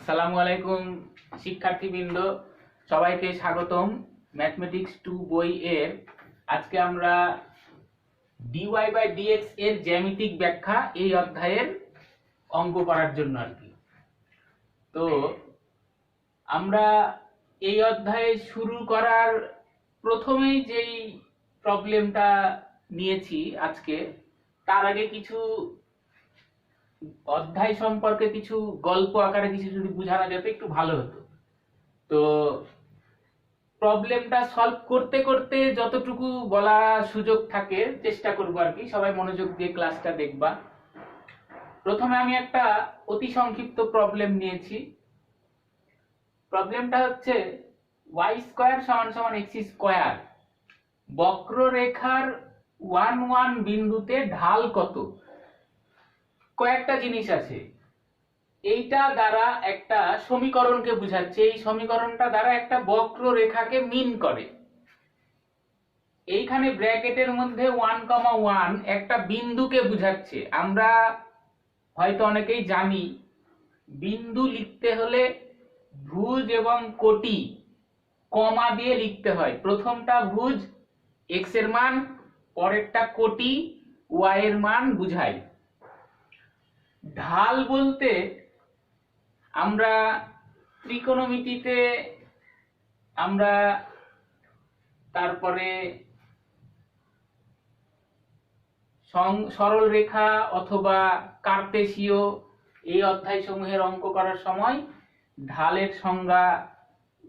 আসসালামু আলাইকুম শিক্ষার্থীবৃন্দ, সবাইকে স্বাগতম ম্যাথমেটিক্স 2 বই এর। আজকে আমরা ডিওয়াই বাই ডিএক্স এর জ্যামিতিক ব্যাখ্যা এই অধ্যায়ের অঙ্ক করার জন্য আর কি। তো আমরা এই অধ্যায়ে শুরু করার প্রথমেই যেই প্রবলেমটা নিয়েছি আজকে, তার আগে কিছু অধ্যায় সম্পর্কে কিছু গল্প আকারে কিছু যদি বোঝানো যেত একটু ভালো হতো। তো প্রবলেমটা সলভ করতে করতে যতটুকু বলা সুযোগ থাকে চেষ্টা করব আর কি। সবাই মনোযোগ দিয়ে ক্লাসটা দেখবা। প্রথমে আমি একটা অতি সংক্ষিপ্ত প্রবলেম নিয়েছি। প্রবলেমটা হচ্ছে y স্কয়ার সমান সমান x স্কয়ার, বক্ররেখার 1 1 বিন্দুতে ঢাল কত। কয়েকটা জিনিস আছে, এইটা দ্বারা একটা সমীকরণকে বোঝাচ্ছে। এই সমীকরণটা দ্বারা একটা বক্ররেখাকে মিন করে। এইখানে ব্র্যাকেটের মধ্যে 1,1 একটা বিন্দুকে বোঝাচ্ছে। আমরা হয়তো অনেকেই জানি বিন্দু লিখতে হলে ভুজ এবং কোটি কমা দিয়ে লিখতে হয়। প্রথমটা ভুজ x এর মান, পরেরটা কোটি y এর মান বুঝায়। ঢাল বলতে আমরা ত্রিকোণমিতিতে আমরা তারপরে সরল রেখা অথবা কার্তেশীয় এই অধ্যায় সমূহের অঙ্ক করার সময় ঢালের সংজ্ঞা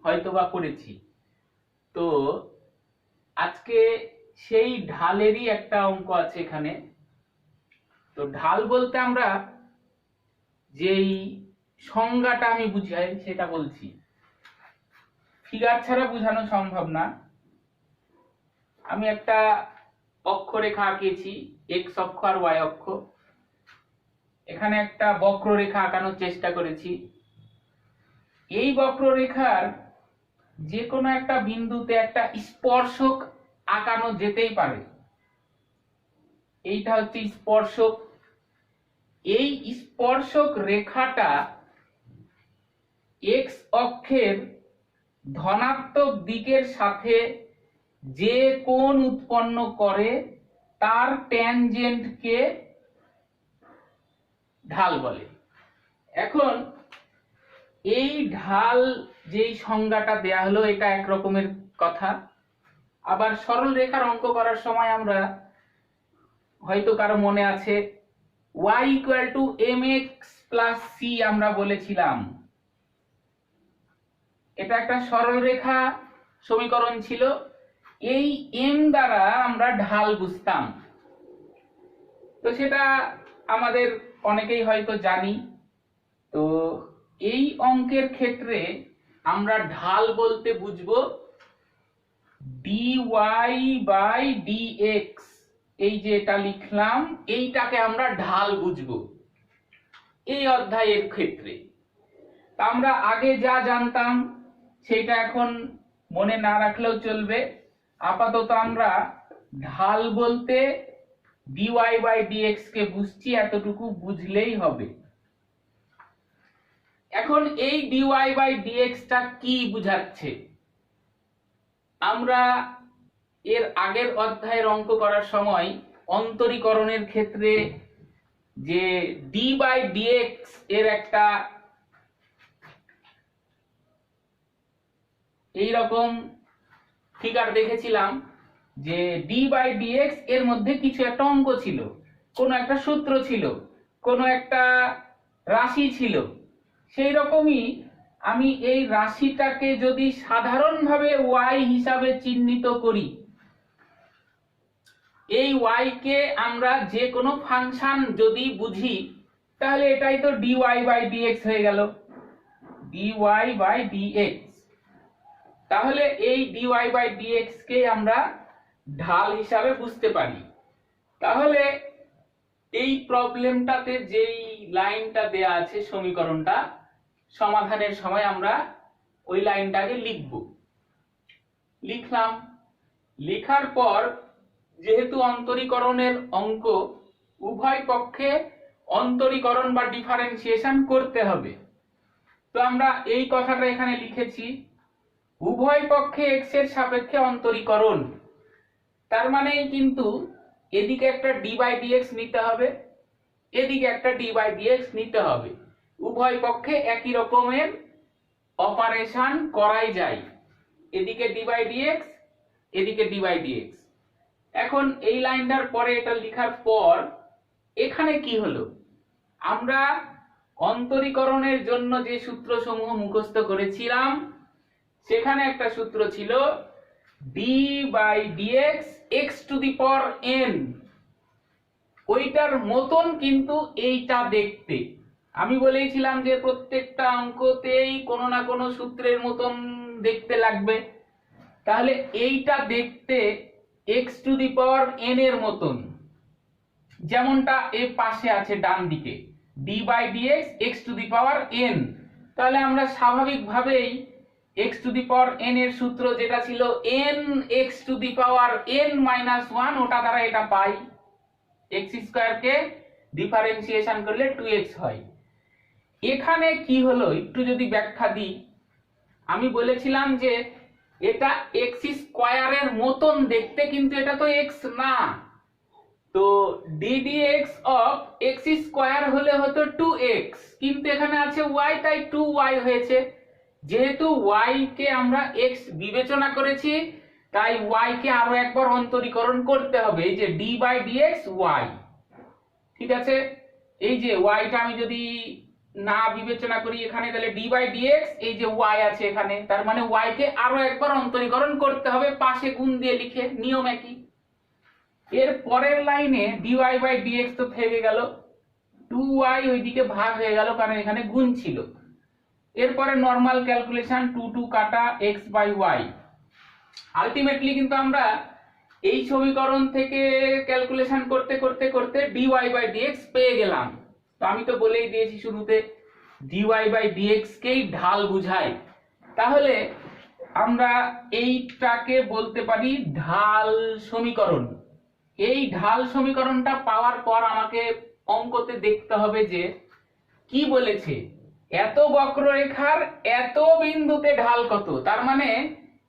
হয়তোবা করেছি। তো আজকে সেই ঢালেরই একটা অঙ্ক আছে এখানে। তো ঢাল বলতে আমরা যেই সংজ্ঞাটা আমি বুঝাই সেটা বলছি, ফিগার ছাড়া বোঝানো সম্ভব না। আমি একটা অক্ষরেখা আঁকিয়েছি, এক্স অক্ষ আর ওয়াই অক্ষ। এখানে একটা বক্ররেখা আঁকানোর চেষ্টা করেছি। এই বক্ররেখার যে কোনো একটা বিন্দুতে একটা স্পর্শক আঁকানো যেতেই পারে। এইটা হচ্ছে স্পর্শক। এই স্পর্শক রেখাটা এক্স অক্ষের ধনাত্মক দিকের সাথে যে কোণ উৎপন্ন করে তার ট্যানজেন্টকে ঢাল বলে। এখন এই ঢাল যেই সংজ্ঞাটা দেয়া হলো এটা এক রকমের কথা। আবার সরল রেখার অঙ্ক করার সময় আমরা হয়তো কারো মনে আছে y = mx + c আমরা বলেছিলাম। এটা একটা সরল রেখা সমীকরণ ছিল। এই m দ্বারা আমরা ঢাল বুঝতাম। তো সেটা আমাদের অনেকেই হয়তো জানি। তো এই অঙ্কের ক্ষেত্রে আমরা ঢাল বলতে বুঝবো dy/dx। এই যে এটা লিখলাম এইটাকে আমরা ঢাল বুঝবো এই অধ্যায়ের ক্ষেত্রে। তা আমরা আগে যা জানতাম সেটা এখন মনে না রাখলেও চলবে। আপাতত আমরা ঢাল বলতে dy/dx কে বুঝছি, এতটুকু বুঝলেই হবে। এখন এই dy/dx টা কি বুঝাচ্ছে? আমরা এর আগের অধ্যায়ের অঙ্ক করার সময় অন্তরীকরণের ক্ষেত্রে যে d/dx এর একটা এইরকম ফিগার দেখেছিলাম যে d/dx এর মধ্যে কিছু একটা অঙ্ক ছিল, কোনো একটা সূত্র ছিল, কোনো একটা রাশি ছিল। সেই রকমই আমি এই রাশিটাকে যদি সাধারণভাবে y হিসাবে চিহ্নিত করি, এই y কে আমরা যে কোনো ফাংশন যদি বুঝি তাহলে এটাই তো dy/dx হয়ে গেল। dy/dx, তাহলে এই dy/dx কে আমরা ঢাল হিসাবে বুঝতে পারি। তাহলে এই প্রবলেমটাতে যেই লাইনটা দেয়া আছে সমীকরণটা সমাধানের সময় আমরা ওই লাইনটাকে লিখব। লিখলাম, লেখার পর যেহেতু অন্তরীকরণের অঙ্ক উভয় পক্ষে অন্তরীকরণ বা ডিফারেন্সিয়েশন করতে হবে, তো আমরা এই কথাটা এখানে লিখেছি, উভয় পক্ষে x এর সাপেক্ষে অন্তরীকরণ। তার মানে কিন্তু এদিকে একটা d/dx নিতে হবে, এদিকে একটা d/dx নিতে হবে। উভয় পক্ষে একই রকমের অপারেশন করাই যায়, এদিকে d/dx, এদিকে d/dx। এখন এই লাইনটার পরে এটা লেখার পর এখানে কি হলো, আমরা অন্তরীকরণের জন্য যে সূত্রসমূহ মুখস্থ করেছিলাম সেখানে একটা সূত্র ছিল d/dx x⁴n, ওইটার মতন কিন্তু এইটা দেখতে। আমি বলেছিলাম যে প্রত্যেকটা অঙ্কতেই কোনো না কোনো সূত্রের মতন দেখতে লাগবে, তাহলে এইটা দেখতে x⁴n এর মতন, যেমনটা এ পাশে আছে ডান দিকে d/dx x⁴n। তাহলে আমরা স্বাভাবিকভাবেই x⁴n এর সূত্র যেটা ছিল n x⁴n-1, ওটা দ্বারা এটা পাই, x² কে ডিফারেন্সিয়েশন করলে 2x হয়। এখানে কি হলো একটু যদি ব্যাখ্যা দিই, আমি বলেছিলাম যে এটা x² এর মতন দেখতে, কিন্তু এটা তো x না, তো ddx অফ x² হলে হতো 2x, কিন্তু এখানে আছে y, তাই 2y হয়েছে। যেহেতু y কে আমরা x বিবেচনা করেছি, তাই y কে আরো একবার অন্তরীকরণ করতে হবে, এই যে d/dx y। ঠিক আছে, এই যে y টা আমি যদি না বিবেচনা করি এখানে, তাহলে d/dx, এই যে y আছে এখানে, তার মানে y কে আরো একবার অন্তরীকরণ করতে হবে, পাশে গুণ দিয়ে লিখে, নিয়ম একই। এর পরের লাইনে dy/dx তো থেকে গেল, 2y ওইদিকে ভাগ হয়ে গেল কারণ এখানে গুণ ছিল। এরপরে নরমাল ক্যালকুলেশন, 2 কাটা x/y। আলটিমেটলি কিন্তু আমরা এই সমীকরণ থেকে ক্যালকুলেশন করতে করতে করতে dy/dx পেয়ে গেলাম। তো আমি তো বলেই দিয়েছি শুরুতে dy/dx কেই ঢাল বুঝায়, তাহলে আমরা এইটাকে বলতে পারি ঢাল সমীকরণ। এই ঢাল সমীকরণটা পাওয়ার পর আমাকে অঙ্কতে দেখতে হবে যে কি বলেছে, এত বক্ররেখার এত বিন্দুতে ঢাল কত, তার মানে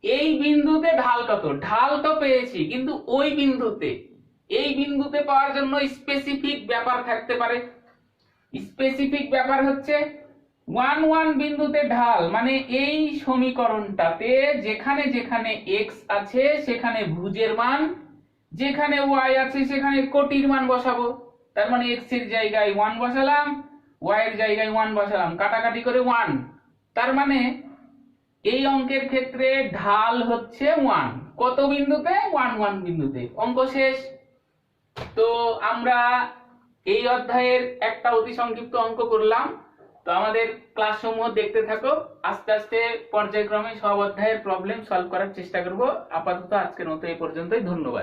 এই বিন্দুতে ঢাল কত, ঢাল তো পেয়েছি, কিন্তু ওই বিন্দুতে, এই বিন্দুতে পাওয়ার জন্য স্পেসিফিক ব্যাপার থাকতে পারে। স্পেসিফিক ব্যাপার হচ্ছে 1 1 বিন্দুতে ঢাল, মানে এই সমীকরণটাতে যেখানে যেখানে x আছে সেখানে ভুজের মান, যেখানে y আছে সেখানে কোটির মান বসাবো। তার মানে x এর জায়গায় 1 বসালাম, y এর জায়গায় 1 বসালাম, কাটাকাটি করে 1। তার মানে এই অঙ্কের ক্ষেত্রে ঢাল হচ্ছে 1, কত বিন্দুতে, 1 1 বিন্দুতে। অঙ্ক শেষ। তো আমরা এই অধ্যায়ের একটা অতি সংক্ষিপ্ত অঙ্ক করলাম। তো আমাদের ক্লাস সমূহ দেখতে থাকো, আস্তে আস্তে পর্যায়ক্রমে সব অধ্যায়ের প্রবলেম সলভ করার চেষ্টা করব। আপাতত আজকের মতো এই পর্যন্তই, ধন্যবাদ।